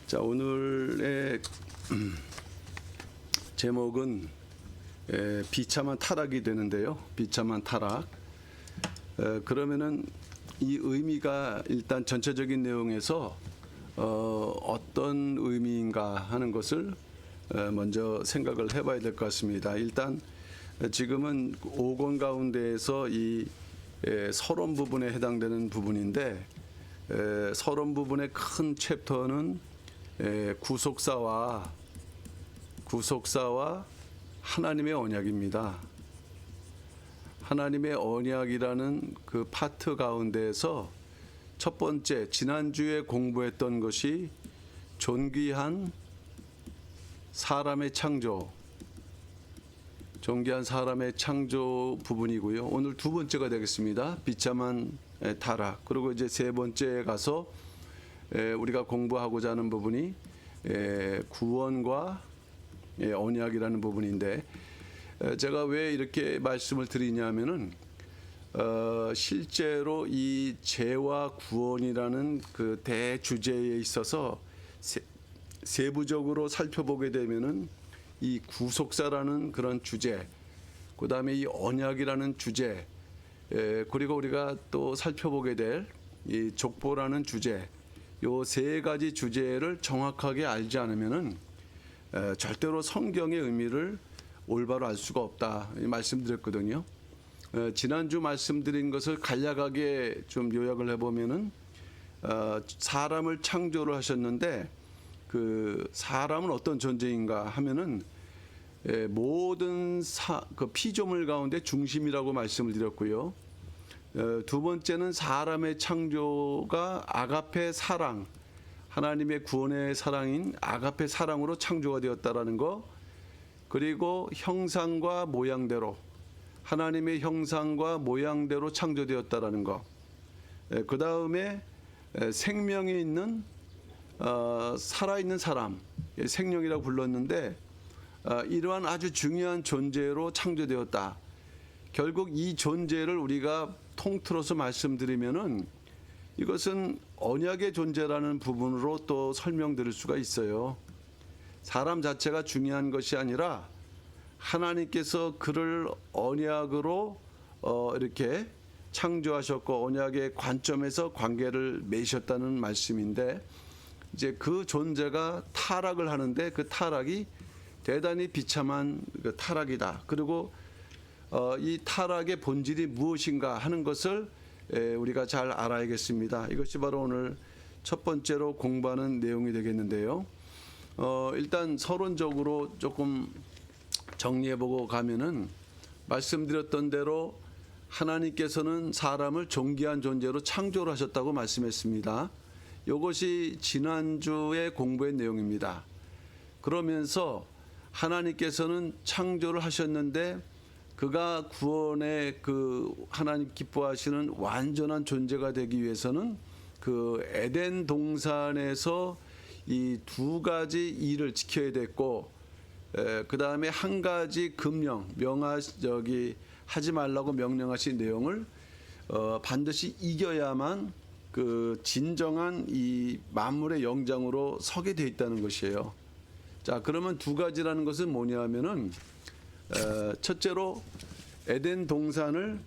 자, 오늘의 제목은 비참한 타락이 되는데요. 비참한 타락. 그러면은 이 의미가 일단 전체적인 내용에서 어떤 의미인가 하는 것을 먼저 생각을 해봐야 될 것 같습니다. 일단 지금은 5권 가운데에서 이 서론 부분에 해당되는 부분인데, 서론 부분의 큰 챕터는 구속사와 하나님의 언약입니다. 하나님의 언약이라는 그 파트 가운데에서 첫 번째, 지난주에 공부했던 것이 존귀한 사람의 창조, 존귀한 사람의 창조 부분이고요. 오늘 두 번째가 되겠습니다. 비참한 타락. 그리고 이제 세 번째에 가서 우리가 공부하고자 하는 부분이 구원과 언약이라는 부분인데, 제가 왜 이렇게 말씀을 드리냐면은 실제로 이 죄와 구원이라는 그 대주제에 있어서 세부적으로 살펴보게 되면은 이 구속사라는 그런 주제, 그 다음에 이 언약이라는 주제, 그리고 우리가 또 살펴보게 될 이 족보라는 주제, 요 세 가지 주제를 정확하게 알지 않으면은 절대로 성경의 의미를 올바로 알 수가 없다, 말씀드렸거든요. 지난주 말씀드린 것을 간략하게 좀 요약을 해보면은 사람을 창조를 하셨는데, 그 사람은 어떤 존재인가 하면은 모든 그 피조물 가운데 중심이라고 말씀을 드렸고요. 두 번째는 사람의 창조가 아가페 사랑, 하나님의 구원의 사랑인 아가페 사랑으로 창조가 되었다라는 거, 그리고 형상과 모양대로, 하나님의 형상과 모양대로 창조되었다라는 거, 그 다음에 생명이 있는 살아있는 사람, 생명이라고 불렀는데, 이러한 아주 중요한 존재로 창조되었다. 결국 이 존재를 우리가 통틀어서 말씀드리면은 이것은 언약의 존재라는 부분으로 또 설명드릴 수가 있어요. 사람 자체가 중요한 것이 아니라 하나님께서 그를 언약으로 이렇게 창조하셨고 언약의 관점에서 관계를 맺으셨다는 말씀인데, 이제 그 존재가 타락을 하는데 그 타락이 대단히 비참한 그 타락이다. 그리고 이 타락의 본질이 무엇인가 하는 것을 우리가 잘 알아야겠습니다. 이것이 바로 오늘 첫 번째로 공부하는 내용이 되겠는데요. 일단 서론적으로 조금 정리해보고 가면은, 말씀드렸던 대로 하나님께서는 사람을 존귀한 존재로 창조를 하셨다고 말씀했습니다. 이것이 지난주에 공부의 내용입니다. 그러면서 하나님께서는 창조를 하셨는데 그가 구원의 그 하나님 기뻐하시는 완전한 존재가 되기 위해서는 그 에덴 동산에서 이 두 가지 일을 지켜야 됐고, 그 다음에 한 가지 금령, 하지 말라고 명령하신 내용을 반드시 이겨야만 그 진정한 이 만물의 영장으로 서게 돼 있다는 것이에요. 자, 그러면 두 가지라는 것은 뭐냐면은, 첫째로 에덴 동산을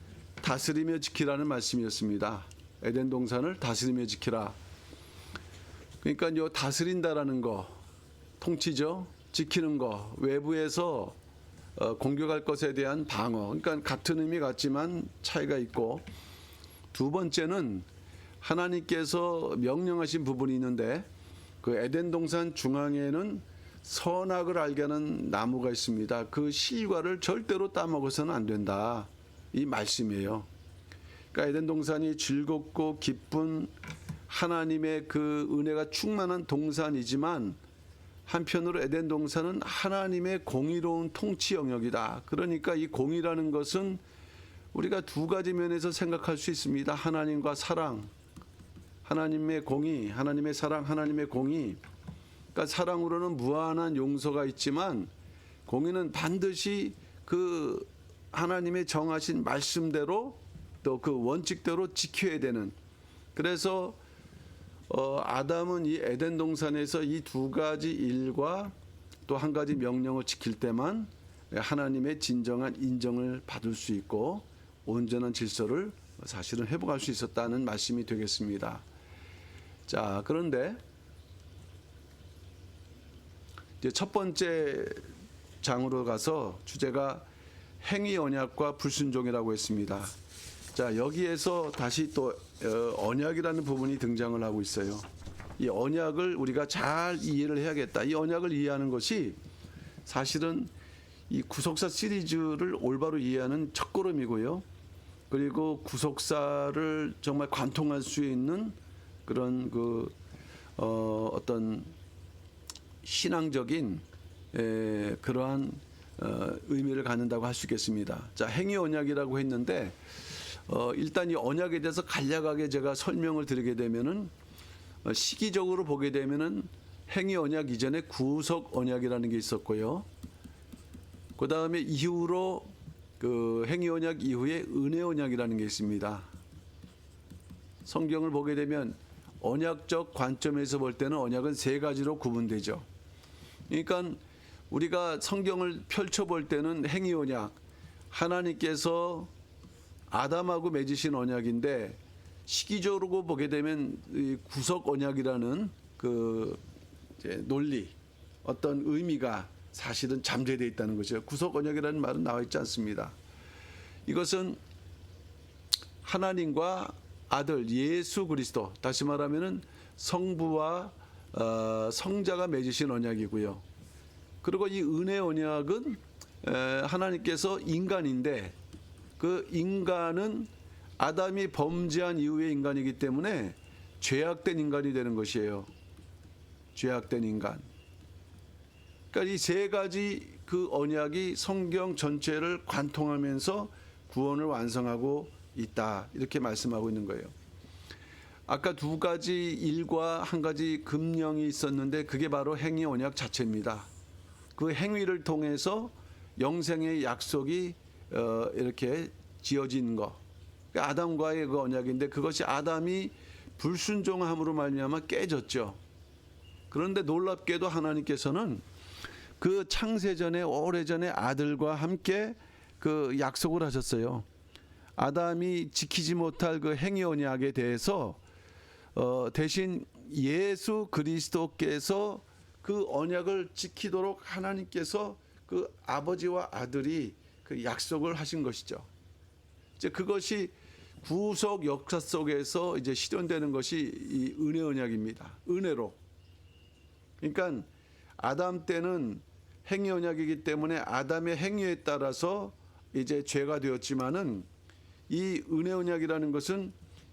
다스리며 지키라는 말씀이었습니다. 에덴 동산을 다스리며 지키라. 그러니까 요 다스린다라는 거, 통치죠. 지키는 거, 외부에서 공격할 것에 대한 방어. 그러니까 같은 의미 같지만 차이가 있고, 두 번째는 하나님께서 명령하신 부분이 있는데, 그 에덴 동산 중앙에는 선악을 알게 하는 나무가 있습니다. 그 실과를 절대로 따먹어서는 안 된다, 이 말씀이에요. 그러니까 에덴 동산이 즐겁고 기쁜 하나님의 그 은혜가 충만한 동산이지만, 한편으로 에덴 동산은 하나님의 공의로운 통치 영역이다. 그러니까 이 공의라는 것은 우리가 두 가지 면에서 생각할 수 있습니다. 하나님과 사랑, 하나님의 공의, 하나님의 사랑, 하나님의 공의. 그러니까 사랑으로는 무한한 용서가 있지만 공의는 반드시 그 하나님의 정하신 말씀대로 또 그 원칙대로 지켜야 되는, 그래서 아담은 이 에덴 동산에서 이 두 가지 일과 또 한 가지 명령을 지킬 때만 하나님의 진정한 인정을 받을 수 있고 온전한 질서를 사실은 회복할 수 있었다는 말씀이 되겠습니다. 자, 그런데 이제 첫 번째 장으로 가서 주제가 행위 언약과 불순종이라고 했습니다. 자, 여기에서 다시 또 언약이라는 부분이 등장을 하고 있어요. 이 언약을 우리가 잘 이해를 해야겠다. 이 언약을 이해하는 것이 사실은 이 구속사 시리즈를 올바로 이해하는 첫걸음이고요. 그리고 구속사를 정말 관통할 수 있는 그런 어떤 신앙적인 그러한 의미를 갖는다고 할 수 있겠습니다. 자, 행위 언약이라고 했는데 일단 이 언약에 대해서 간략하게 제가 설명을 드리게 되면은 시기적으로 보게 되면은 행위 언약 이전에 구속 언약이라는 게 있었고요. 그 다음에 이후로 그 행위 언약 이후에 은혜 언약이라는 게 있습니다. 성경을 보게 되면 언약적 관점에서 볼 때는 언약은 세 가지로 구분되죠. 그러니까 우리가 성경을 펼쳐볼 때는 행위 언약, 하나님께서 아담하고 맺으신 언약인데 시기적으로 보게 되면 이 구속 언약이라는 그 논리, 어떤 의미가 사실은 잠재되어 있다는 거죠. 구속 언약이라는 말은 나와 있지 않습니다. 이것은 하나님과 아들 예수 그리스도, 다시 말하면은 성부와 성자가 맺으신 언약이고요. 그리고 이 은혜 언약은 하나님께서 인간인데 그 인간은 아담이 범죄한 이후의 인간이기 때문에 죄악된 인간이 되는 것이에요. 죄악된 인간. 그러니까 이 세 가지 그 언약이 성경 전체를 관통하면서 구원을 완성하고 있다. 이렇게 말씀하고 있는 거예요. 아까 두 가지 일과 한 가지 금령이 있었는데 그게 바로 행위 언약 자체입니다. 그 행위를 통해서 영생의 약속이 이렇게 지어진 거. 그러니까 아담과의 그 언약인데 그것이 아담이 불순종함으로 말미암아 깨졌죠. 그런데 놀랍게도 하나님께서는 그 창세전에 오래전에 아들과 함께 그 약속을 하셨어요. 아담이 지키지 못할 그 행위 언약에 대해서 대신 예수 그리스도께서 그 언약을 지키도록 하나님께서 그 아버지와 아들이 그 약속을 하신 것이죠. 이제 그것이 구속 역사 속에서 이제 실현되는 것이 이 은혜 언약입니다. 은혜로. 그러니까 아담 때는 행위 언약이기 때문에 아담의 행위에 따라서 이제 죄가 되었지만은 이 은혜 언약이라는 것은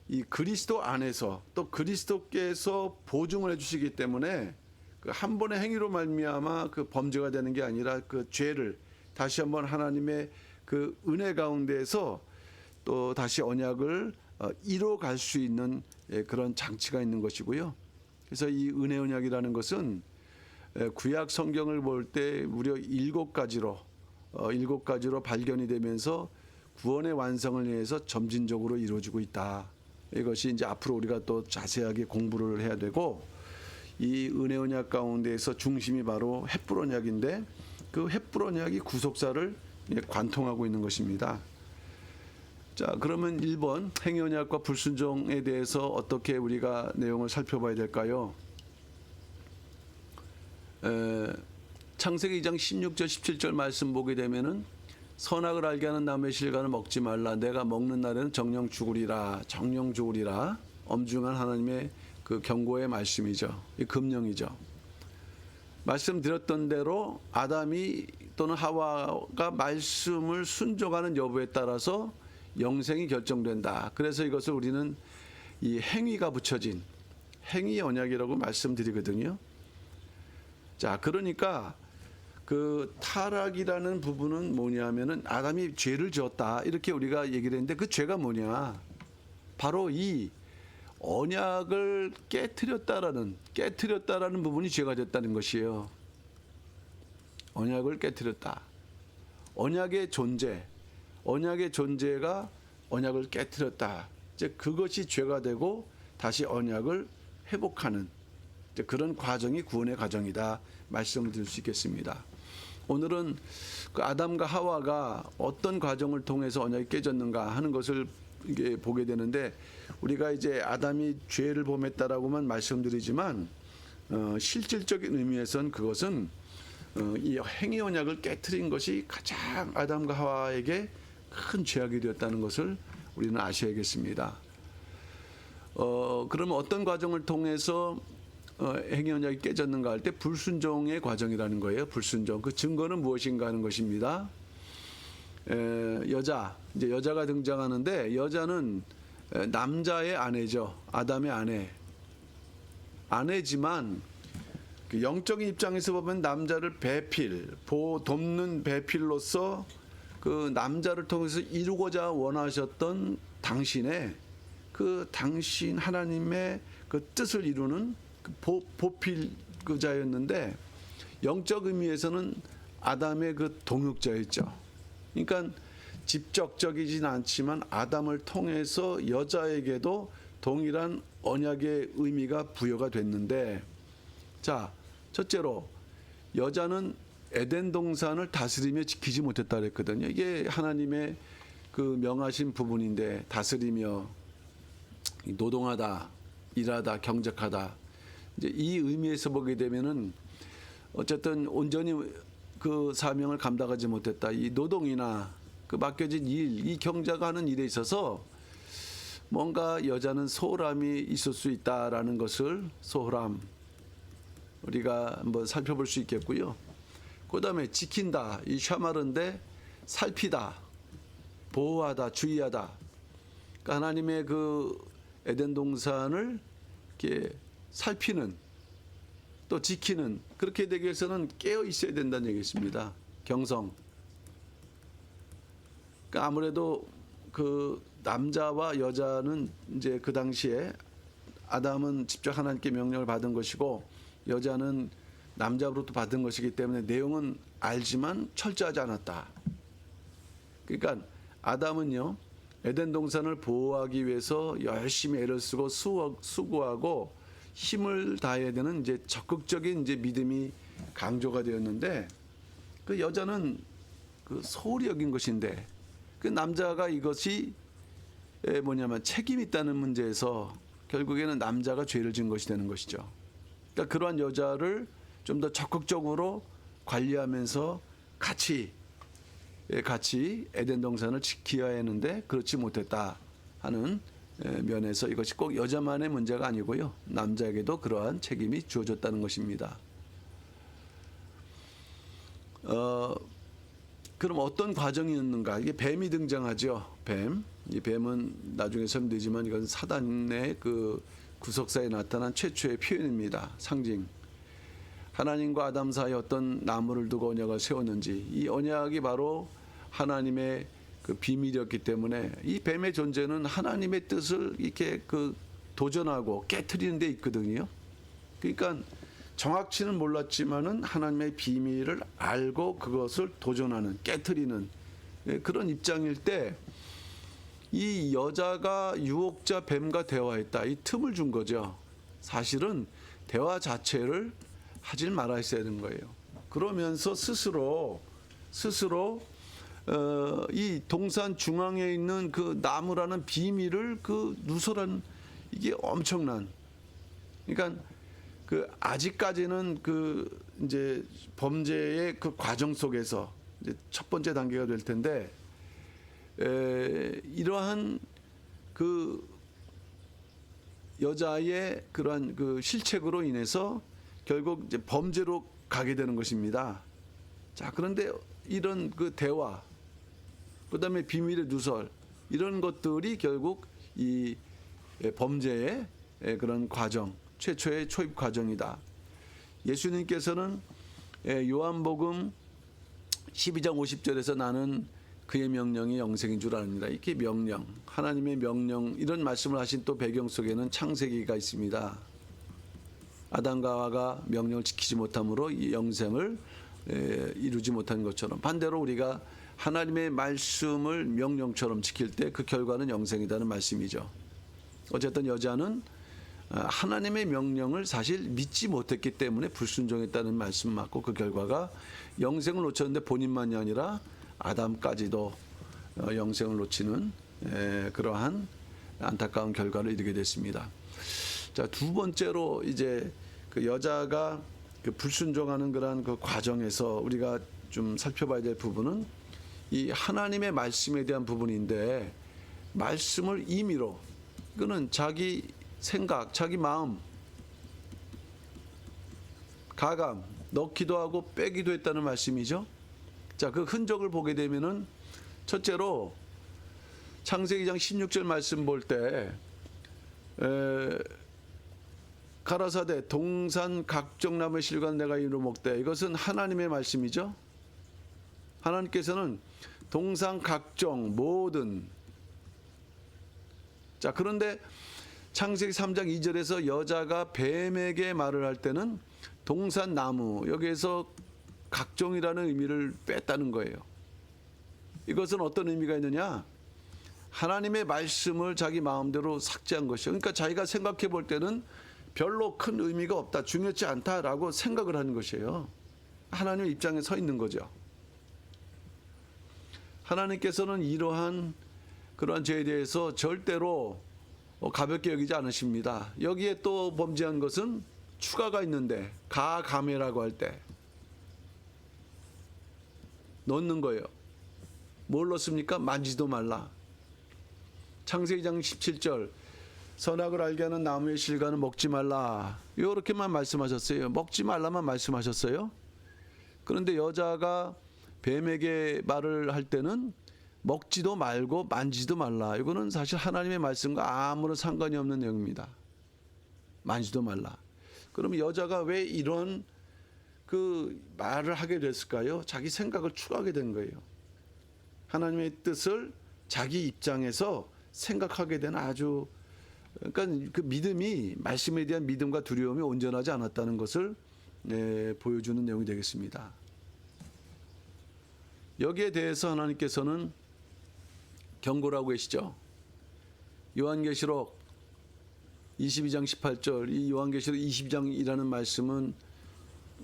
이 그리스도 안에서 또 그리스도께서 보증을 해주시기 때문에 그 한 번의 행위로 말미암아 그 범죄가 되는 게 아니라 그 죄를 다시 한번 하나님의 그 은혜 가운데에서 또 다시 언약을 이뤄갈 수 있는 그런 장치가 있는 것이고요. 그래서 이 은혜 언약이라는 것은 구약 성경을 볼 때 무려 7가지로 발견이 되면서 구원의 완성을 위해서 점진적으로 이루어지고 있다. 이것이 이제 앞으로 우리가 또 자세하게 공부를 해야 되고 이 은혜 언약 가운데에서 중심이 바로 횃불 언약인데 그 횃불 언약이 구속사를 관통하고 있는 것입니다. 자, 그러면 1번 행위 언약과 불순종에 대해서 어떻게 우리가 내용을 살펴봐야 될까요? 창세기 2장 16절 17절 말씀 보게 되면은 선악을 알게 하는 나무의 실과는 먹지 말라. 내가 먹는 날에는 정령 죽으리라. 엄중한 하나님의 그 경고의 말씀이죠. 이 금령이죠. 말씀드렸던 대로 아담이 또는 하와가 말씀을 순종하는 여부에 따라서 영생이 결정된다. 그래서 이것을 우리는 이 행위가 붙여진 행위 언약이라고 말씀드리거든요. 자, 그러니까 그 타락이라는 부분은 뭐냐면은 아담이 죄를 지었다. 이렇게 우리가 얘기를 했는데 그 죄가 뭐냐? 바로 이 언약을 깨트렸다라는 부분이 죄가 됐다는 것이에요. 언약을 깨트렸다. 언약의 존재가 언약을 깨트렸다. 이제 그것이 죄가 되고 다시 언약을 회복하는 이제 그런 과정이 구원의 과정이다 말씀을 드릴 수 있겠습니다. 오늘은 그 아담과 하와가 어떤 과정을 통해서 언약이 깨졌는가 하는 것을 이게 보게 되는데, 우리가 이제 아담이 죄를 범했다라고만 말씀드리지만 실질적인 의미에선 그것은 이 행위 언약을 깨트린 것이 가장 아담과 하와에게 큰 죄악이 되었다는 것을 우리는 아셔야겠습니다. 그러면 어떤 과정을 통해서 행위 언약이 깨졌는가 할 때 불순종의 과정이라는 거예요. 불순종. 그 증거는 무엇인가 하는 것입니다. 이제 여자가 등장하는데, 여자는 남자의 아내죠. 아담의 아내지만 그 영적인 입장에서 보면 남자를 돕는 배필로서 그 남자를 통해서 이루고자 원하셨던 당신 하나님의 그 뜻을 이루는 그 보필자였는데, 영적 의미에서는 아담의 그 동역자였죠. 그러니까 직접적이진 않지만 아담을 통해서 여자에게도 동일한 언약의 의미가 부여가 됐는데, 자, 첫째로 여자는 에덴 동산을 다스리며 지키지 못했다 그랬거든요. 이게 하나님의 그 명하신 부분인데, 다스리며 노동하다, 일하다, 경작하다, 이제 이 의미에서 보게 되면은 어쨌든 온전히 그 사명을 감당하지 못했다. 이 노동이나 그 맡겨진 일, 이 경작하는 일에 있어서 뭔가 여자는 소홀함이 있을 수 있다라는 것을, 소홀함 우리가 한번 살펴볼 수 있겠고요. 그다음에 지킨다, 이 샤말인데 살피다, 보호하다, 주의하다. 그러니까 하나님의 그 에덴 동산을 이렇게 살피는, 또 지키는, 그렇게 되기 위해서는 깨어 있어야 된다는 얘기입니다. 경성. 그러니까 아무래도 그 남자와 여자는 이제 그 당시에 아담은 직접 하나님께 명령을 받은 것이고, 여자는 남자로부터 받은 것이기 때문에 내용은 알지만 철저하지 않았다. 그러니까 아담은요, 에덴 동산을 보호하기 위해서 열심히 애를 쓰고 수고하고 힘을 다해야 되는 이제 적극적인 이제 믿음이 강조가 되었는데, 그 여자는 그 소홀히 여긴 것인데, 그 남자가 이것이 뭐냐면 책임 있다는 문제에서 결국에는 남자가 죄를 지은 것이 되는 것이죠. 그러니까 그러한 여자를 좀 더 적극적으로 관리하면서 같이 에덴 동산을 지켜야 하는데 그렇지 못했다 하는 면에서 이것이 꼭 여자만의 문제가 아니고요, 남자에게도 그러한 책임이 주어졌다는 것입니다. 그럼 어떤 과정이었는가? 이게 뱀이 등장하죠. 이 뱀은 나중에 설명되지만 이건 사단의 그 구석사에 나타난 최초의 표현입니다. 상징. 하나님과 아담 사이에 어떤 나무를 두고 언약을 세웠는지, 이 언약이 바로 하나님의 그 비밀이었기 때문에 이 뱀의 존재는 하나님의 뜻을 이렇게 그 도전하고 깨트리는 데 있거든요. 그러니까 정확치는 몰랐지만은 하나님의 비밀을 알고 그것을 도전하는, 깨트리는 그런 입장일 때, 이 여자가 유혹자 뱀과 대화했다, 이 틈을 준 거죠. 사실은 대화 자체를 하질 말았어야 되는 거예요. 그러면서 스스로 이 동산 중앙에 있는 그 나무라는 비밀을 그 누설한, 이게 엄청난, 그러니까 그 아직까지는 그 이제 범죄의 그 과정 속에서 이제 첫 번째 단계가 될 텐데, 이러한 그 여자의 그러한 그 실책으로 인해서 결국 이제 범죄로 가게 되는 것입니다. 자, 그런데 이런 그 대화, 그다음에 비밀의 누설, 이런 것들이 결국 이 범죄의 그런 과정, 최초의 초입 과정이다. 예수님께서는 요한복음 12장 50절에서 나는 그의 명령이 영생인 줄 아느니라, 이렇게 명령, 하나님의 명령, 이런 말씀을 하신 또 배경 속에는 창세기가 있습니다. 아담과 하와가 명령을 지키지 못함으로 이 영생을 이루지 못한 것처럼, 반대로 우리가 하나님의 말씀을 명령처럼 지킬 때 그 결과는 영생이라는 말씀이죠. 어쨌든 여자는 하나님의 명령을 사실 믿지 못했기 때문에 불순종했다는 말씀 맞고 그 결과가 영생을 놓쳤는데 본인만이 아니라 아담까지도 영생을 놓치는 그러한 안타까운 결과를 이르게 됐습니다. 자, 두 번째로 이제 그 여자가 그 불순종하는 그러한 그 과정에서 우리가 좀 살펴봐야 될 부분은 이 하나님의 말씀에 대한 부분인데 말씀을 임의로 이거는 자기 생각, 자기 마음, 가감 넣기도 하고 빼기도 했다는 말씀이죠. 자, 그 흔적을 보게 되면은 첫째로 창세기 2장 16절 말씀 볼 때 가라사대 동산 각종 나무의 실과는 내가 이루 먹되 이것은 하나님의 말씀이죠. 하나님께서는 동산 각종 모든 자 그런데 창세기 3장 2절에서 여자가 뱀에게 말을 할 때는 동산 나무 여기에서 각종이라는 의미를 뺐다는 거예요. 이것은 어떤 의미가 있느냐? 하나님의 말씀을 자기 마음대로 삭제한 것이요. 그러니까 자기가 생각해 볼 때는 별로 큰 의미가 없다, 중요치 않다라고 생각을 하는 것이에요. 하나님의 입장에 서 있는 거죠. 하나님께서는 이러한 그러한 죄에 대해서 절대로 가볍게 여기지 않으십니다. 여기에 또 범죄한 것은 추가가 있는데 가가매라고 할 때 넣는 거예요. 뭘 넣습니까? 만지도 말라. 창세기 2장 17절 선악을 알게 하는 나무의 실과는 먹지 말라. 이렇게만 말씀하셨어요. 먹지 말라만 말씀하셨어요. 그런데 여자가 뱀에게 말을 할 때는 먹지도 말고 만지도 말라. 이거는 사실 하나님의 말씀과 아무런 상관이 없는 내용입니다. 만지도 말라. 그러면 여자가 왜 이런 그 말을 하게 됐을까요? 자기 생각을 추가하게 된 거예요. 하나님의 뜻을 자기 입장에서 생각하게 된 아주 그러니까 그 믿음이 말씀에 대한 믿음과 두려움이 온전하지 않았다는 것을 보여주는 내용이 되겠습니다. 여기에 대해서 하나님께서는 경고를 하고 계시죠. 요한계시록 22장 18절 이 요한계시록 22장이라는 말씀은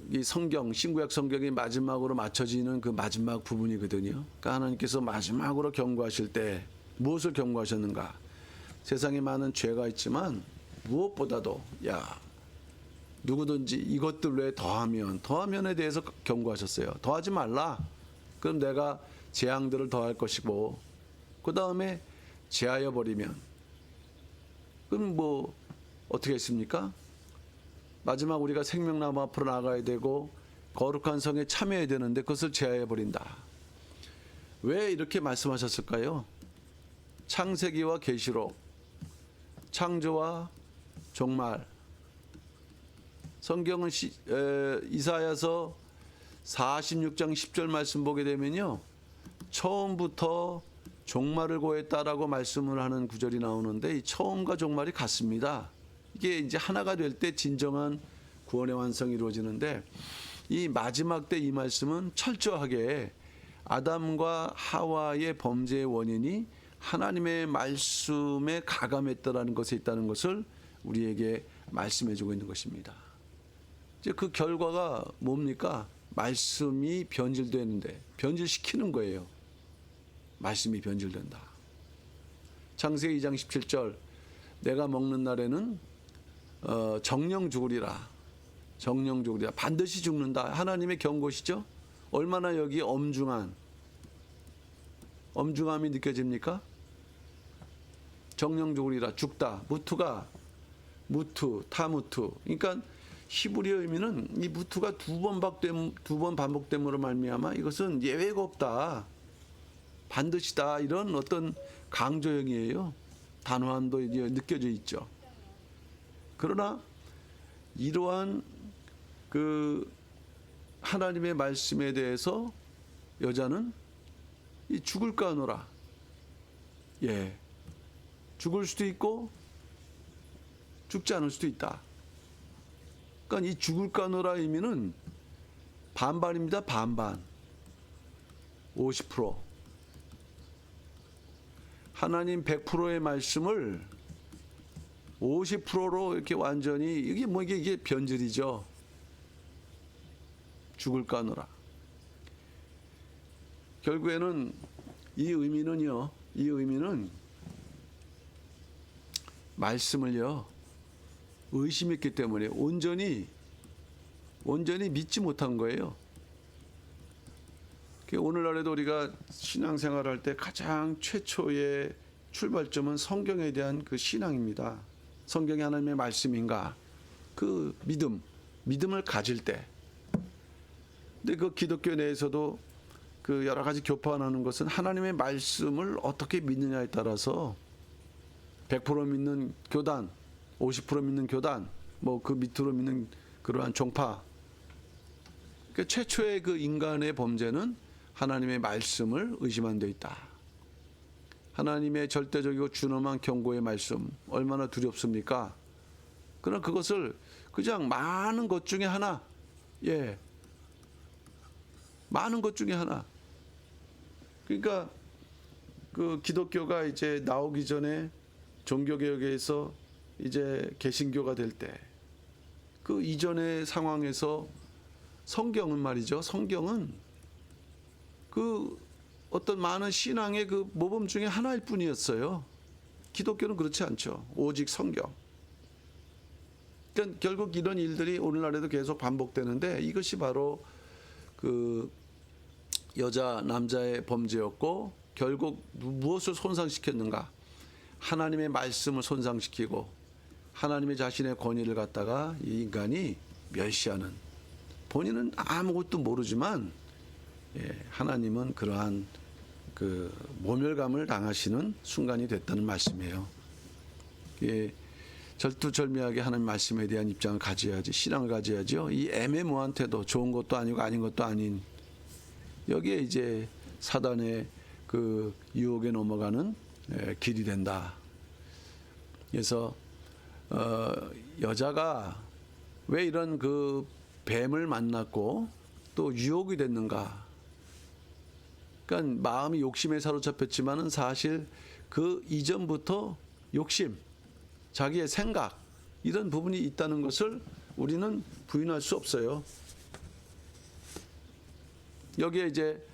이 성경 신구약 성경의 마지막으로 맞춰지는 그 마지막 부분이거든요. 그러니까 하나님께서 마지막으로 경고하실 때 무엇을 경고하셨는가? 세상에 많은 죄가 있지만 무엇보다도 누구든지 이것들 외에 더하면에 대해서 경고하셨어요. 더하지 말라. 그럼 내가 재앙들을 더할 것이고 그 다음에 제하여 버리면 그럼 뭐 어떻게 했습니까? 마지막 우리가 생명나무 앞으로 나가야 되고 거룩한 성에 참여해야 되는데 그것을 제하여 버린다. 왜 이렇게 말씀하셨을까요? 창세기와 계시록, 창조와 종말. 성경은 이사야서 46장 10절 말씀 보게 되면요. 처음부터 종말을 고했다라고 말씀을 하는 구절이 나오는데 이 처음과 종말이 같습니다. 이게 이제 하나가 될 때 진정한 구원의 완성이 이루어지는데 이 마지막 때 이 말씀은 철저하게 아담과 하와의 범죄의 원인이 하나님의 말씀에 가감했다라는 것에 있다는 것을 우리에게 말씀해주고 있는 것입니다. 이제 그 결과가 뭡니까? 말씀이 변질되는데 변질시키는 거예요. 말씀이 변질된다. 창세기 2장 17절 내가 먹는 날에는 정령 죽으리라. 정령 죽으리라. 반드시 죽는다. 하나님의 경고시죠. 얼마나 여기 엄중함이 느껴집니까? 정령 죽으리라. 죽다. 무투, 타무투. 그러니까 히브리어 의미는 이 무투가 두 번 반복됨으로 말미암아 이것은 예외가 없다. 반드시다. 이런 어떤 강조형이에요. 단호함도 느껴져 있죠. 그러나 이러한 그 하나님의 말씀에 대해서 여자는 이 죽을까 하노라. 죽을 수도 있고 죽지 않을 수도 있다. 그러니까 이 죽을까 하노라 의미는 반반입니다. 반반. 50%. 하나님 100%의 말씀을 50%로 이렇게 완전히 이게 뭐 이게 변질이죠. 죽을까 하노라. 결국에는 이 의미는 말씀을요 의심했기 때문에 온전히 믿지 못한 거예요. 오늘날에도 우리가 신앙생활할 때 가장 최초의 출발점은 성경에 대한 그 신앙입니다. 성경이 하나님의 말씀인가? 그 믿음을 가질 때. 근데 그 기독교 내에서도 그 여러 가지 교파하는 것은 하나님의 말씀을 어떻게 믿느냐에 따라서 100% 믿는 교단, 50% 믿는 교단, 뭐 그 밑으로 믿는 그러한 종파. 그러니까 최초의 그 인간의 범죄는 하나님의 말씀을 의심한 데 있다. 하나님의 절대적이고 준엄한 경고의 말씀 얼마나 두렵습니까? 그러나 그것을 그냥 많은 것 중에 하나, 많은 것 중에 하나. 그러니까 그 기독교가 이제 나오기 전에 종교개혁에서 이제 개신교가 될 때 그 이전의 상황에서 성경은 말이죠. 성경은 그 어떤 많은 신앙의 그 모범 중에 하나일 뿐이었어요. 기독교는 그렇지 않죠. 오직 성경. 그러니까 결국 이런 일들이 오늘날에도 계속 반복되는데 이것이 바로 그 여자 남자의 범죄였고 결국 무엇을 손상시켰는가? 하나님의 말씀을 손상시키고 하나님의 자신의 권위를 갖다가 이 인간이 멸시하는, 본인은 아무것도 모르지만 하나님은 그러한 그 모멸감을 당하시는 순간이 됐다는 말씀이에요. 절두절미하게 하나님 말씀에 대한 입장을 가져야지, 신앙을 가져야죠. 이 애매모호한 태도, 좋은 것도 아니고 아닌 것도 아닌, 여기에 이제 사단의 그 유혹에 넘어가는 길이 된다. 그래서 여자가 왜 이런 그 뱀을 만났고 또 유혹이 됐는가? 그러니까 마음이 욕심에 사로잡혔지만은 사실 그 이전부터 욕심, 자기의 생각 이런 부분이 있다는 것을 우리는 부인할 수 없어요. 여기에 이제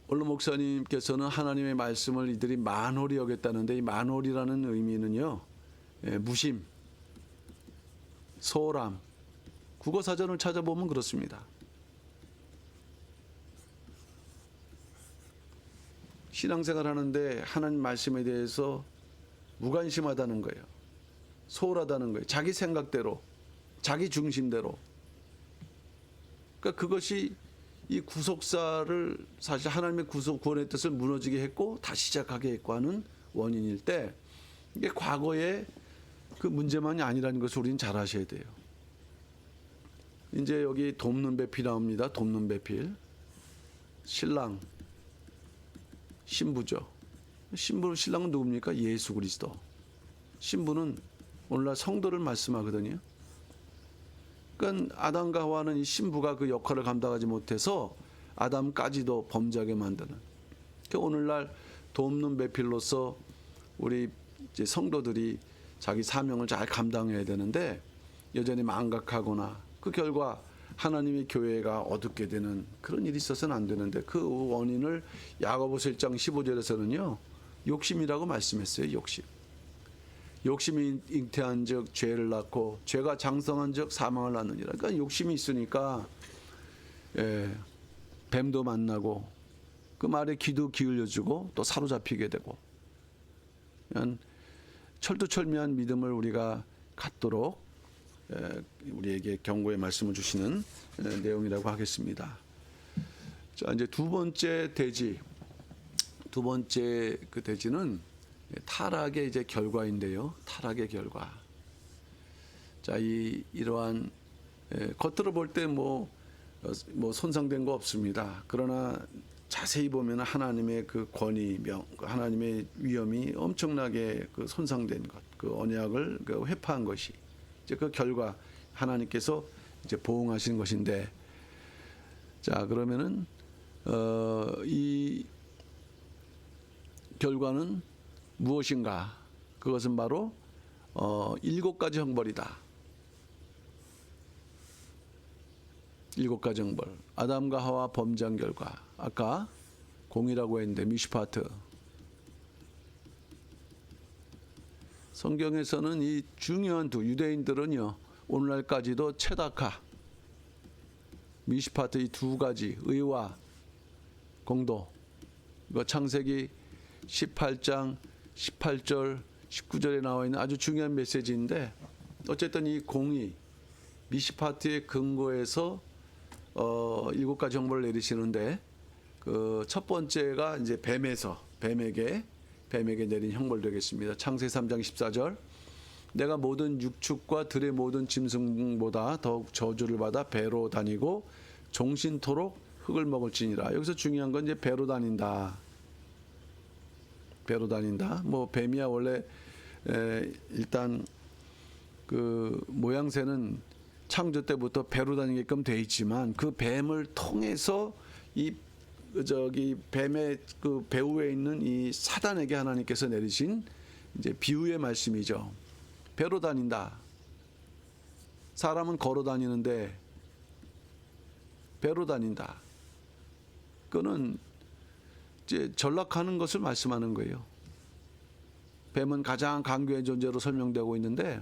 원로 목사님께서는 하나님의 말씀을 이들이 만홀히 여겼다는데 이 만홀이라는 의미는요, 무심, 소홀함, 국어사전을 찾아보면 그렇습니다. 신앙생활 하는데 하나님 말씀에 대해서 무관심하다는 거예요. 소홀하다는 거예요. 자기 생각대로, 자기 중심대로. 그러니까 그것이 이 구속사를 사실 하나님의 구원의 뜻을 무너지게 했고 다시 시작하게 했고 하는 원인일 때 이게 과거의 그 문제만이 아니라는 것을 우리는 잘 아셔야 돼요. 이제 여기 돕는 배필 나옵니다. 돕는 배필. 신랑, 신부죠. 신랑은 누굽니까? 예수 그리스도. 신부는 오늘날 성도를 말씀하거든요. 그러니까 아담과 하와는 이 신부가 그 역할을 감당하지 못해서 아담까지도 범죄하게 만드는. 그러니까 오늘날 돕는 배필로서 우리 이제 성도들이 자기 사명을 잘 감당해야 되는데 여전히 망각하거나 그 결과 하나님의 교회가 어둡게 되는 그런 일이 있어서는 안 되는데 그 원인을 야고보서 1장 15절에서는요 욕심이라고 말씀했어요. 욕심이 잉태한 즉 죄를 낳고 죄가 장성한 즉 사망을 낳느니라. 그러니까 욕심이 있으니까 뱀도 만나고 그 말에 귀도 기울여주고 또 사로잡히게 되고 철두철미한 믿음을 우리가 갖도록 우리에게 경고의 말씀을 주시는 내용이라고 하겠습니다. 자, 이제 두 번째 대지, 두 번째 그 대지는 타락의 이제 결과인데요. 타락의 결과. 자, 이러한 겉으로 볼 때 뭐 손상된 거 없습니다. 그러나 자세히 보면 하나님의 그 권위, 하나님의 위엄이 엄청나게 그 손상된 것, 그 언약을 그 회파한 것이 이제 그 결과 하나님께서 이제 보응하시는 것인데, 자 그러면은 이 결과는 무엇인가? 그것은 바로 7가지 형벌이다. 7가지 형벌. 아담과 하와 범죄한 결과. 아까 공이라고 했는데 미슈파트. 성경에서는 이 중요한 유대인들은요, 오늘날까지도 체다카, 미슈파트 이 2가지 의와 공도. 이거 창세기 18장 18절 19절에 나와 있는 아주 중요한 메시지인데, 어쨌든 이 공의 미시파트의 근거에서 7가지 형벌을 내리시는데, 그 첫 번째가 이제 뱀에게 내린 형벌 되겠습니다. 창세기 3장 14절. 내가 모든 육축과 들의 모든 짐승보다 더욱 저주를 받아 배로 다니고 종신토록 흙을 먹을지니라. 여기서 중요한 건 이제 배로 다닌다. 뭐 뱀이야 원래 일단 그 모양새는 창조 때부터 배로 다니게끔 돼 있지만, 그 뱀을 통해서 이 뱀의 그 배후에 있는 이 사단에게 하나님께서 내리신 이제 비유의 말씀이죠. 배로 다닌다. 사람은 걸어 다니는데 배로 다닌다. 그거는 이제 전락하는 것을 말씀하는 거예요. 뱀은 가장 강교한 존재로 설명되고 있는데,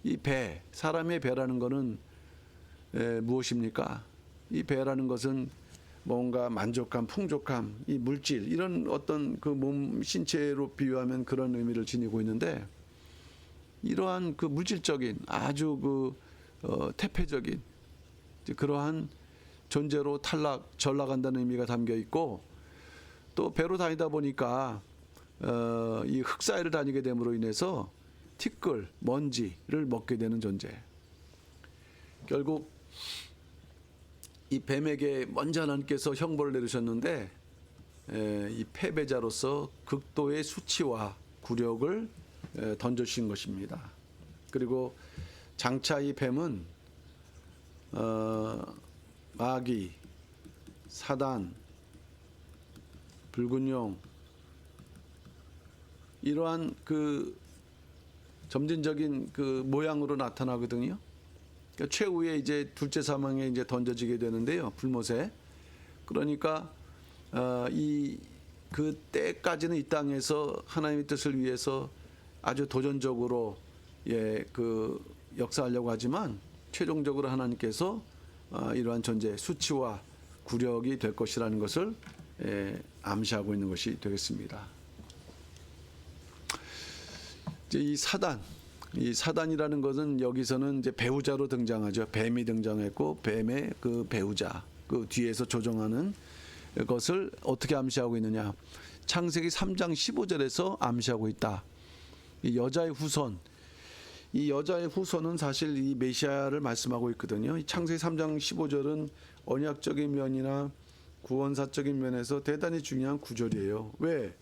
이 사람의 배라는 것은 무엇입니까? 이 배라는 것은 뭔가 만족감, 풍족함, 이 물질, 이런 어떤 그 몸 신체로 비유하면 그런 의미를 지니고 있는데, 이러한 그 물질적인 아주 태폐적인 그러한 존재로 전락한다는 의미가 담겨 있고, 또 배로 다니다 보니까 이 흙 사이를 다니게 됨으로 인해서 티끌, 먼지를 먹게 되는 존재. 결국 이 뱀에게 먼저 하나님께서 형벌을 내리셨는데, 이 패배자로서 극도의 수치와 굴욕을 던져주신 것입니다. 그리고 장차 이 뱀은 마귀, 사단, 붉은 용, 이러한 그 점진적인 그 모양으로 나타나거든요. 그러니까 최후에 이제 둘째 사망에 이제 던져지게 되는데요, 불못에. 그러니까 이 그 때까지는 이 땅에서 하나님의 뜻을 위해서 아주 도전적으로 그 역사하려고 하지만, 최종적으로 하나님께서 이러한 존재, 수치와 굴욕이 될 것이라는 것을 암시하고 있는 것이 되겠습니다. 이제 이 사단이라는 것은 여기서는 이제 배우자로 등장하죠. 뱀이 등장했고, 뱀의 그 배우자, 그 뒤에서 조종하는 것을 어떻게 암시하고 있느냐? 창세기 3장 15절에서 암시하고 있다. 이 여자의 후손, 이 여자의 후손은 사실 이 메시아를 말씀하고 있거든요. 이 창세기 3장 15절은 언약적인 면이나 구원사적인 면에서 대단히 중요한 구절이에요. 왜?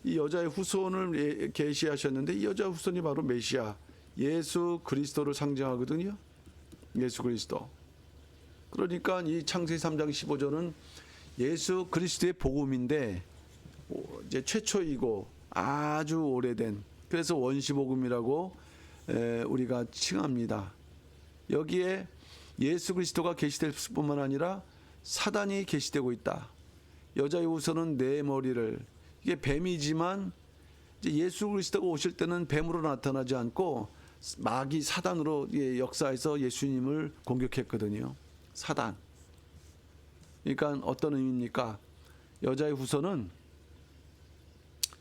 이 여자의 후손을 계시하셨는데, 이 여자 후손이 바로 메시아 예수 그리스도를 상징하거든요. 예수 그리스도. 그러니까 이 창세기 3장 15절은 예수 그리스도의 복음인데, 이제 최초이고 아주 오래된, 그래서 원시복음이라고 우리가 칭합니다. 여기에 예수 그리스도가 계시될 뿐만 아니라 사단이 계시되고 있다. 여자의 후손은 내 머리를, 이게 뱀이지만 이제 예수 그리스도가 오실 때는 뱀으로 나타나지 않고 마귀 사단으로 역사에서 예수님을 공격했거든요. 사단. 그러니까 어떤 의미입니까? 여자의 후손은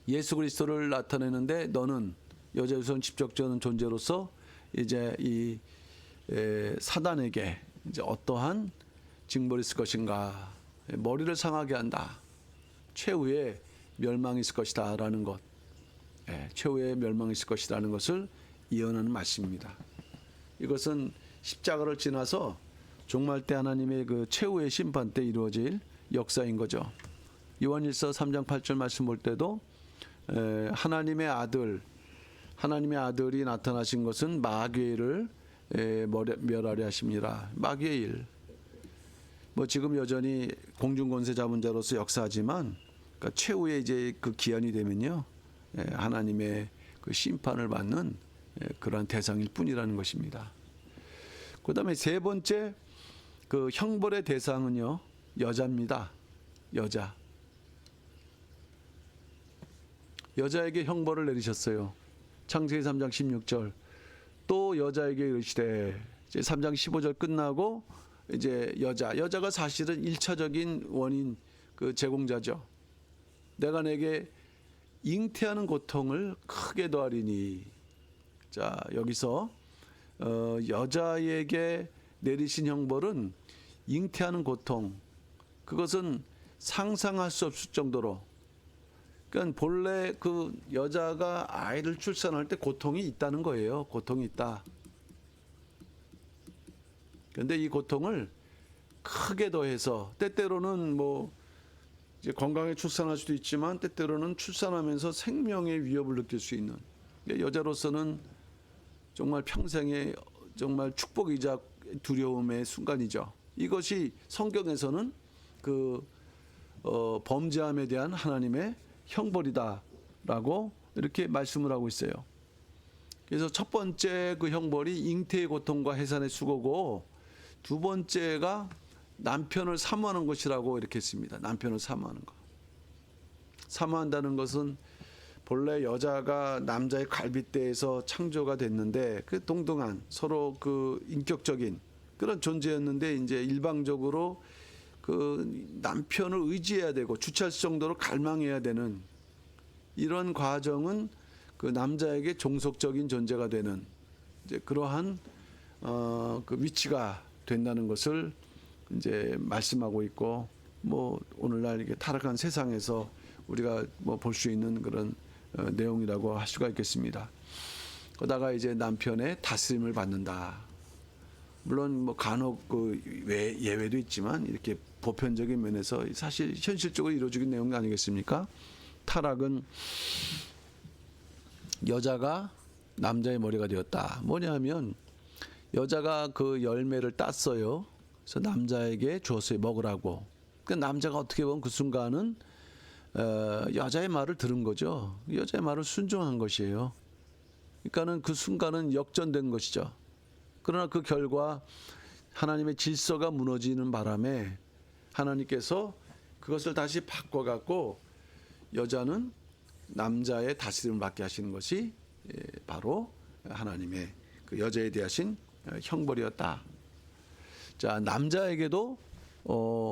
예수 그리스도를 나타내는데, 너는 여자의 후손 직접적인 존재로서 이제 이 사단에게 이제 어떠한 징벌이 있을 것인가? 머리를 상하게 한다. 최후의 멸망이 있을 것이다라는 것. 최후의 멸망이 있을 것이라는 것을 예언하는 말씀입니다. 이것은 십자가를 지나서 종말 때 하나님의 그 최후의 심판 때 이루어질 역사인 거죠. 요한일서 3장 8절 말씀 볼 때도 하나님의 아들이 나타나신 것은 마귀의 일을 멸하려 하십니다. 마귀의 일. 뭐 지금 여전히 공중권세 잡은 자로서 역사하지만, 그러니까 최후의 이제 그 기한이 되면요, 하나님의 그 심판을 받는 그러한 대상일 뿐이라는 것입니다. 그다음에 세 번째 그 형벌의 대상은요, 여자입니다. 여자. 여자에게 형벌을 내리셨어요. 창세기 3장 16절. 또 여자에게 이르시되, 이제 3장 15절 끝나고 이제 여자가 사실은 1차적인 원인 그 제공자죠. 내가 내게 잉태하는 고통을 크게 더하리니. 자, 여기서 여자에게 내리신 형벌은 잉태하는 고통, 그것은 상상할 수 없을 정도로, 그러니까 본래 그 여자가 아이를 출산할 때 고통이 있다는 거예요. 고통이 있다. 그런데 이 고통을 크게 더해서, 때때로는 뭐 이제 건강에 출산할 수도 있지만 때때로는 출산하면서 생명의 위협을 느낄 수 있는, 여자로서는 정말 평생의 정말 축복이자 두려움의 순간이죠. 이것이 성경에서는 그 범죄함에 대한 하나님의 형벌이다라고 이렇게 말씀을 하고 있어요. 그래서 첫 번째 그 형벌이 잉태의 고통과 해산의 수고고, 두 번째가 남편을 사모하는 것이라고 이렇게 했습니다. 남편을 사모하는 것. 사모한다는 것은 본래 여자가 남자의 갈빗대에서 창조가 됐는데, 그 동등한 서로 그 인격적인 그런 존재였는데, 이제 일방적으로 그 남편을 의지해야 되고 주체할 정도로 갈망해야 되는 이런 과정은 그 남자에게 종속적인 존재가 되는 이제 그러한 그 위치가 된다는 것을 이제 말씀하고 있고, 뭐 오늘날 이게 타락한 세상에서 우리가 뭐 볼 수 있는 그런 내용이라고 할 수가 있겠습니다. 그러다가 이제 남편의 다스림을 받는다. 물론 뭐 간혹 그 예외도 있지만 이렇게 보편적인 면에서 사실 현실적으로 이루어지는 내용 아니겠습니까? 타락은 여자가 남자의 머리가 되었다. 뭐냐면 여자가 그 열매를 땄어요. 그래서 남자에게 줬어요. 먹으라고. 그 남자가 어떻게 보면 그 순간은 여자의 말을 들은 거죠. 여자의 말을 순종한 것이에요. 그러니까는 그 순간은 역전된 것이죠. 그러나 그 결과 하나님의 질서가 무너지는 바람에 하나님께서 그것을 다시 바꿔갖고 여자는 남자의 다스림을 받게 하시는 것이 바로 하나님의 그 여자에 대하신 형벌이었다. 자, 남자에게도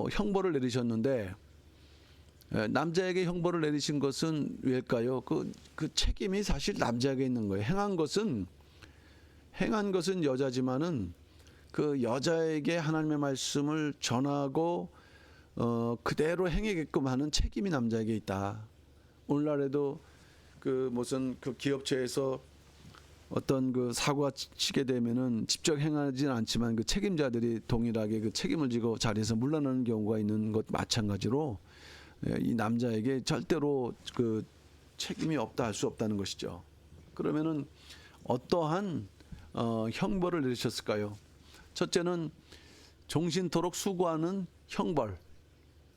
형벌을 내리셨는데, 남자에게 형벌을 내리신 것은 왜일까요? 그 책임이 사실 남자에게 있는 거예요. 행한 것은 여자지만은 그 여자에게 하나님의 말씀을 전하고 그대로 행하게끔 하는 책임이 남자에게 있다. 오늘날에도 그 무슨 그 기업체에서 어떤 그 사고가 치게 되면은 직접 행하지는 않지만 그 책임자들이 동일하게 그 책임을 지고 자리에서 물러나는 경우가 있는 것 마찬가지로, 이 남자에게 절대로 그 책임이 없다 할 수 없다는 것이죠. 그러면은 어떠한 형벌을 내리셨을까요? 첫째는 종신토록 수고하는 형벌.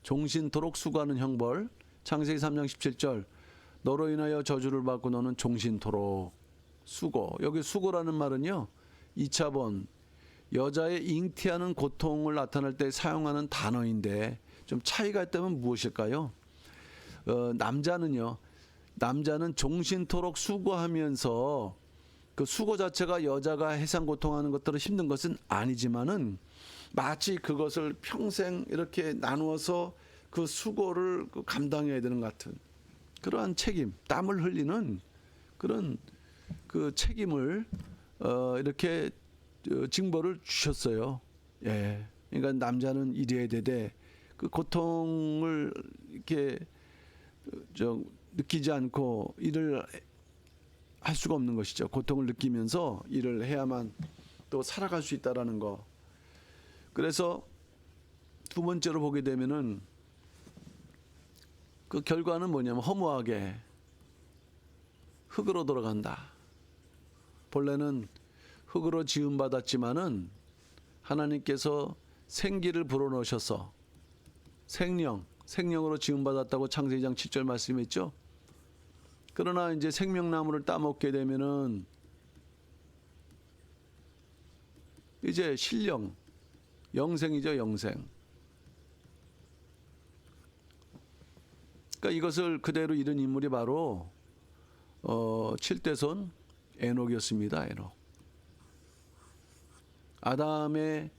종신토록 수고하는 형벌. 창세기 3장 17절. 너로 인하여 저주를 받고 너는 종신토록 수고. 여기 수고라는 말은요, 2차본 여자의 잉태하는 고통을 나타낼 때 사용하는 단어인데 좀 차이가 있다면 무엇일까요? 남자는 종신토록 수고하면서 그 수고 자체가 여자가 해상 고통하는 것들을 힘든 것은 아니지만은 마치 그것을 평생 이렇게 나누어서 그 수고를 감당해야 되는 것 같은 그러한 책임, 땀을 흘리는 그런 그 책임을 이렇게 징벌을 주셨어요. 예. 그러니까 남자는 이래야 되되 그 고통을 이렇게 느끼지 않고 일을 할 수가 없는 것이죠. 고통을 느끼면서 일을 해야만 또 살아갈 수 있다라는 거. 그래서 두 번째로 보게 되면은 그 결과는 뭐냐면 허무하게 흙으로 돌아간다. 본래는 흙으로 지음받았지만은 하나님께서 생기를 불어넣으셔서 생령으로 지음받았다고 창세기 2장 7절 말씀했죠. 그러나 이제 생명나무를 따먹게 되면은 이제 신령, 영생이죠, 영생. 그러니까 이것을 그대로 이룬 인물이 바로 7대손 에녹이었습니다. 에녹. 아담의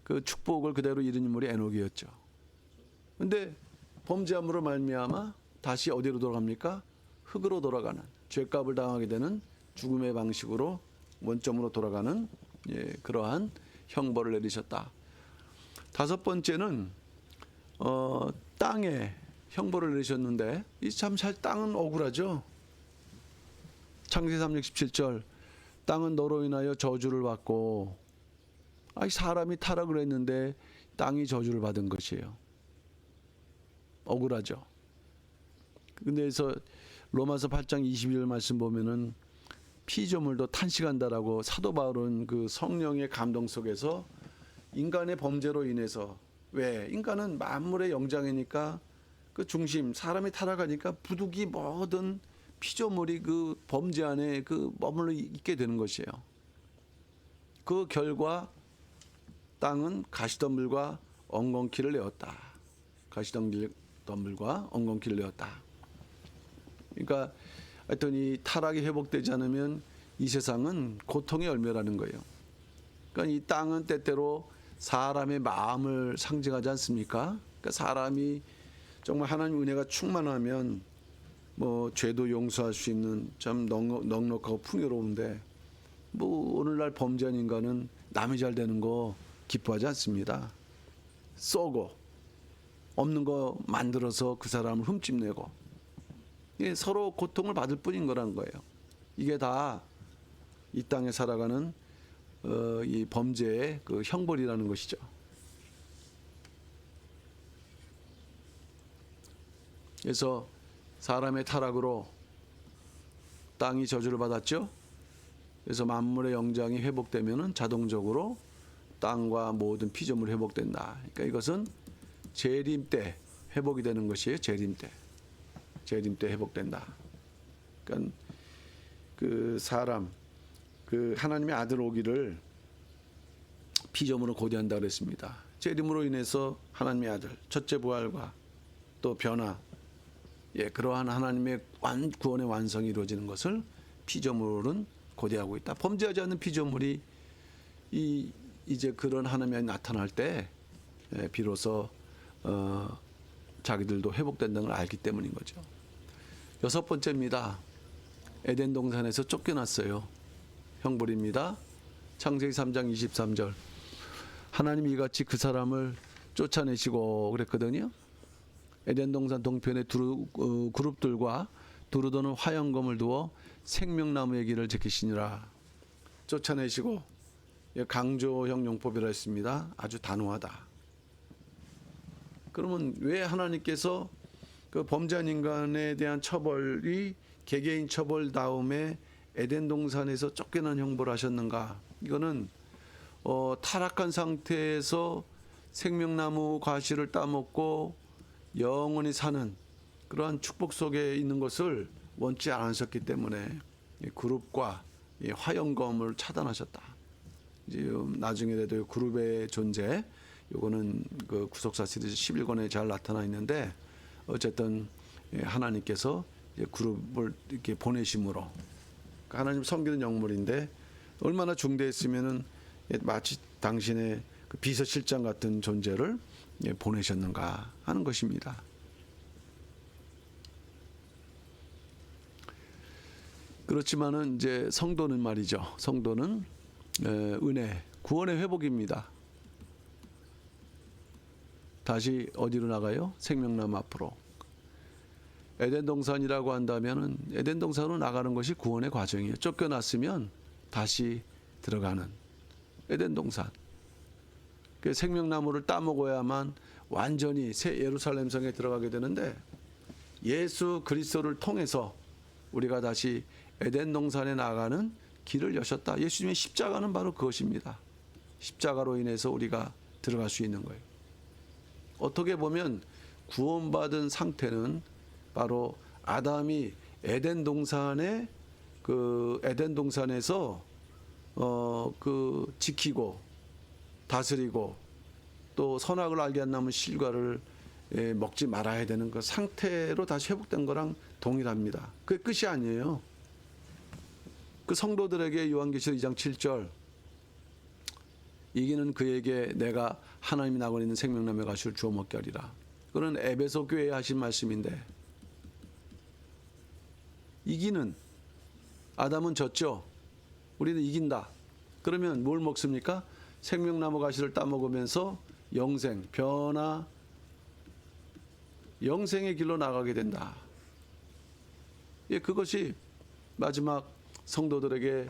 그 축복을 그대로 이룬 인물이 에녹이었죠. 근데 범죄함으로 말미암아 다시 어디로 돌아갑니까? 흙으로 돌아가는, 죄값을 당하게 되는 죽음의 방식으로 원점으로 돌아가는 그러한 형벌을 내리셨다. 다섯 번째는 땅에 형벌을 내리셨는데 이 참 땅은 억울하죠. 창세기 3장 17절 땅은 너로 인하여 저주를 받고 사람이 타락을 했는데 땅이 저주를 받은 것이에요. 억울하죠. 근데 그래서 로마서 8장 22절 말씀 보면은 피조물도 탄식한다라고 사도 바울은 그 성령의 감동 속에서 인간의 범죄로 인해서 왜 인간은 만물의 영장이니까 그 중심 사람이 타락하니까 부득이 모든 피조물이 그 범죄 안에 그 머물러 있게 되는 것이에요. 그 결과 땅은 가시덤불과 엉겅퀴를 내었다. 가시덤불과 엉겅퀴를 내었다. 그러니까 하여튼 이 타락이 회복되지 않으면 이 세상은 고통의 열매라는 거예요. 그러니까 이 땅은 때때로 사람의 마음을 상징하지 않습니까? 그러니까 사람이 정말 하나님 은혜가 충만하면 뭐 죄도 용서할 수 있는 참 넉넉하고 풍요로운데 뭐 오늘날 범죄한 인간은 남이 잘 되는 거 기뻐하지 않습니다. 쏘고 없는 거 만들어서 그 사람을 흠집내고 서로 고통을 받을 뿐인 거라는 거예요. 이게 다 이 땅에 살아가는 이 범죄의 그 형벌이라는 것이죠. 그래서 사람의 타락으로 땅이 저주를 받았죠. 그래서 만물의 영장이 회복되면은 자동적으로 땅과 모든 피조물이 회복된다. 그러니까 이것은 재림 때 회복이 되는 것이에요. 재림 때 회복된다. 그러니까 그 사람 그 하나님의 아들 오기를 피조물은 고대한다 그랬습니다. 재림으로 인해서 하나님의 아들 첫째 부활과 또 변화 그러한 하나님의 구원의 완성이 이루어지는 것을 피조물은 고대하고 있다. 범죄하지 않는 피조물이 이제 그런 하나님이 나타날 때 비로소 자기들도 회복된다는 걸 알기 때문인 거죠. 여섯 번째입니다. 에덴 동산에서 쫓겨났어요. 형벌입니다. 창세기 3장 23절 하나님이 이같이 그 사람을 쫓아내시고 그랬거든요. 에덴 동산 동편에 그룹들과 두루 도는 화영검을 두어 생명나무의 길을 지키시니라. 쫓아내시고 강조형 용법이라 했습니다. 아주 단호하다. 그러면 왜 하나님께서 그 범죄한 인간에 대한 처벌이 개개인 처벌 다음에 에덴 동산에서 쫓겨난 형벌을 하셨는가? 이거는 타락한 상태에서 생명나무 과실을 따먹고 영원히 사는 그러한 축복 속에 있는 것을 원치 않으셨기 때문에 그룹과 화영검을 차단하셨다. 이제 나중에라도 그룹의 존재, 요거는 그 구속사 시리즈 11권에 잘 나타나 있는데 어쨌든 하나님께서 그룹을 이렇게 보내심으로 하나님 섬기는 영물인데 얼마나 중대했으면은 마치 당신의 그 비서실장 같은 존재를 보내셨는가 하는 것입니다. 그렇지만은 이제 성도는 말이죠. 성도는 은혜, 구원의 회복입니다. 다시 어디로 나가요? 생명나무 앞으로. 에덴 동산이라고 한다면은 에덴 동산으로 나가는 것이 구원의 과정이에요. 쫓겨났으면 다시 들어가는 에덴 동산. 그 생명나무를 따먹어야만 완전히 새 예루살렘 성에 들어가게 되는데 예수 그리스도를 통해서 우리가 다시 에덴 동산에 나가는 길을 여셨다. 예수님의 십자가는 바로 그것입니다. 십자가로 인해서 우리가 들어갈 수 있는 거예요. 어떻게 보면 구원받은 상태는 바로 아담이 에덴 동산에서 그 지키고 다스리고 또 선악을 알게 한 나무 실과를 먹지 말아야 되는 그 상태로 다시 회복된 거랑 동일합니다. 그게 끝이 아니에요. 그 성도들에게 요한계시록 2장 7절 이기는 그에게 내가 하나님이 나고 있는 생명나무의 가시를 주워 먹게 하리라. 그건 에베소 교회에 하신 말씀인데, 이기는, 아담은 졌죠. 우리는 이긴다. 그러면 뭘 먹습니까? 생명나무 가시를 따먹으면서 영생, 변화, 영생의 길로 나가게 된다. 예, 그것이 마지막 성도들에게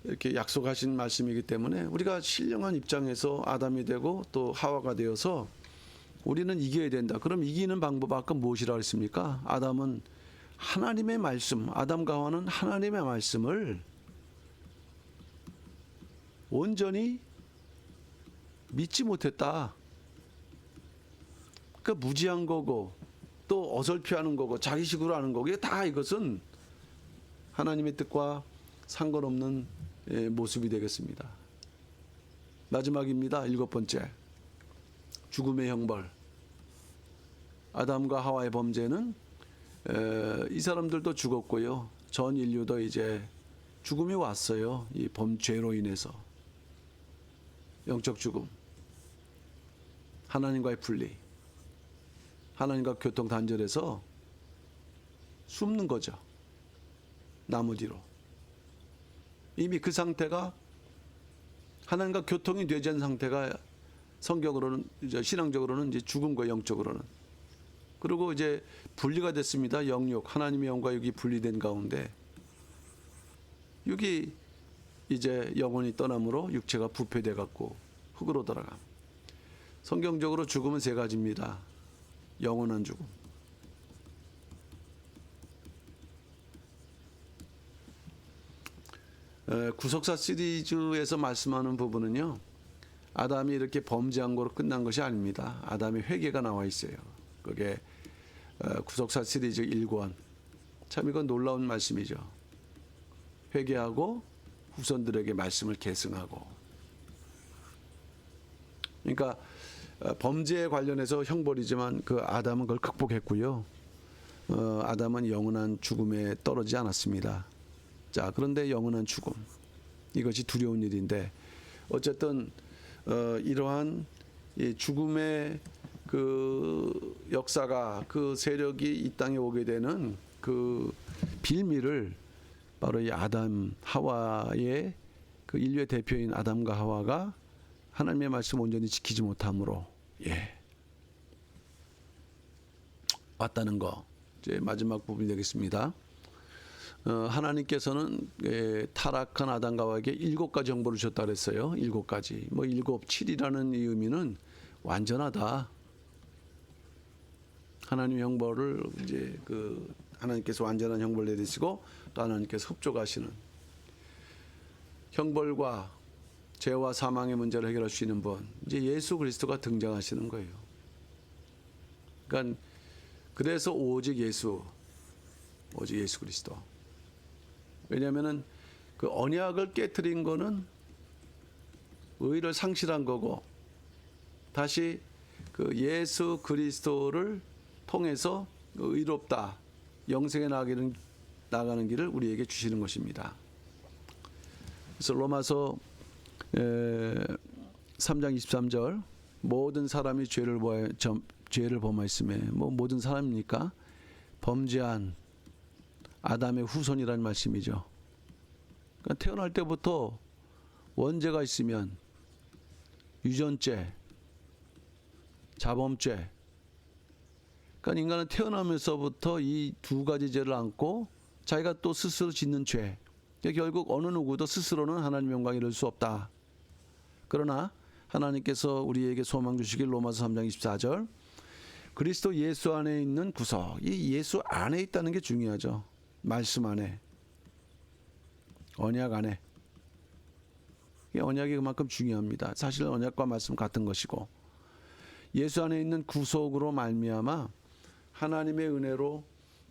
이렇게 약속하신 말씀이기 때문에 우리가 신령한 입장에서 아담이 되고 또 하와가 되어서 우리는 이겨야 된다. 그럼 이기는 방법 아까 무엇이라고 했습니까? 아담은 하나님의 말씀, 아담과 하와는 하나님의 말씀을 온전히 믿지 못했다. 그러니까 무지한 거고 또 어설피하는 거고 자기식으로 하는 거고, 다 이것은 하나님의 뜻과 상관없는 모습이 되겠습니다. 마지막입니다. 7번째, 죽음의 형벌. 아담과 하와의 범죄는 이 사람들도 죽었고요. 전 인류도 이제 죽음이 왔어요. 이 범죄로 인해서. 영적 죽음, 하나님과의 분리, 하나님과 교통 단절해서 숨는 거죠. 나무 뒤로. 이미 그 상태가 하나님과 교통이 되지 않은 상태가 성경으로는, 이제 신앙적으로는 이제 죽은 거예요. 영적으로는. 그리고 이제 분리가 됐습니다. 영육, 하나님의 영과 육이 분리된 가운데 육이 이제 영혼이 떠남으로 육체가 부패돼 갖고 흙으로 돌아감. 성경적으로 죽음은 세 가지입니다. 영원한 죽음, 구속사 시리즈에서 말씀하는 부분은요, 아담이 이렇게 범죄한 거로 끝난 것이 아닙니다. 아담의 회개가 나와 있어요. 그게 구속사 시리즈 1권. 참 이건 놀라운 말씀이죠. 회개하고 후손들에게 말씀을 계승하고. 그러니까 범죄에 관련해서 형벌이지만 그 아담은 그걸 극복했고요. 아담은 영원한 죽음에 떨어지지 않았습니다. 자, 그런데 영원한 죽음, 이것이 두려운 일인데, 어쨌든 이러한 이 죽음의 그 역사가, 그 세력이 이 땅에 오게 되는 그 빌미를 바로 이 아담 하와의, 그 인류의 대표인 아담과 하와가 하나님의 말씀 온전히 지키지 못함으로 왔다는 거. 이제 마지막 부분이 되겠습니다. 하나님께서는 타락한 아담과 하와에게 7가지 형벌을 주셨다 그랬어요. 7가지. 뭐 7, 7이라는 이 의미는 완전하다. 하나님의 형벌을 이제 그 하나님께서 완전한 형벌을 내리시고 또 하나님께서 흡족하시는 형벌과 죄와 사망의 문제를 해결할 수 있는 분, 이제 예수 그리스도가 등장하시는 거예요. 그러니까 그래서 오직 예수 그리스도. 왜냐하면은 그 언약을 깨트린 거는 의를 상실한 거고, 다시 그 예수 그리스도를 통해서 의롭다, 영생에 나가는 길을 우리에게 주시는 것입니다. 그래서 로마서 3장 23절, 모든 사람이 죄를 범하였음에, 뭐 모든 사람입니까? 범죄한 아담의 후손이라는 말씀이죠. 그러니까 태어날 때부터 원죄가 있으면 유전죄, 자범죄, 그러니까 인간은 태어나면서부터 이 2가지 죄를 안고 자기가 또 스스로 짓는 죄. 결국 어느 누구도 스스로는 하나님의 영광에 이를 수 없다. 그러나 하나님께서 우리에게 소망 주시길 로마서 3장 24절, 그리스도 예수 안에 있는 구속. 이 예수 안에 있다는 게 중요하죠. 말씀 안에, 언약 안에. 언약이 그만큼 중요합니다. 사실 언약과 말씀 같은 것이고, 예수 안에 있는 구속으로 말미암아 하나님의 은혜로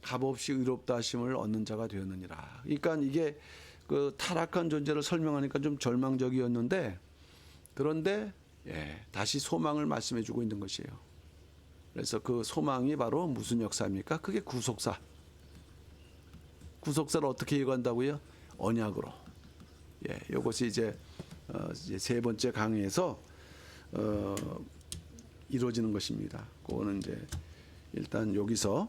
값없이 의롭다 하심을 얻는 자가 되었느니라. 그러니까 이게 그 타락한 존재를 설명하니까 좀 절망적이었는데, 그런데 다시 소망을 말씀해 주고 있는 것이에요. 그래서 그 소망이 바로 무슨 역사입니까? 그게 구속사. 구속사를 어떻게 이해한다고요? 언약으로. 이것이 이제 세 번째 강의에서 이루어지는 것입니다. 그거는 이제 일단 여기서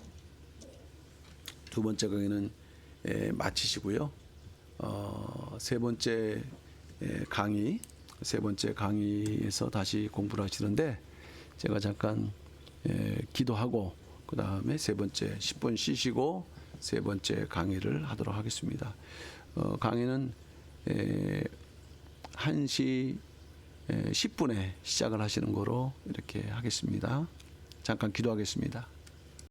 두 번째 강의는 마치시고요. 세 번째 강의에서 다시 공부를 하시는데, 제가 잠깐 기도하고 그 다음에 세 번째 10분 쉬시고 세 번째 강의를 하도록 하겠습니다. 강의는 1시 10분에 시작을 하시는 거로 이렇게 하겠습니다. 잠깐 기도하겠습니다.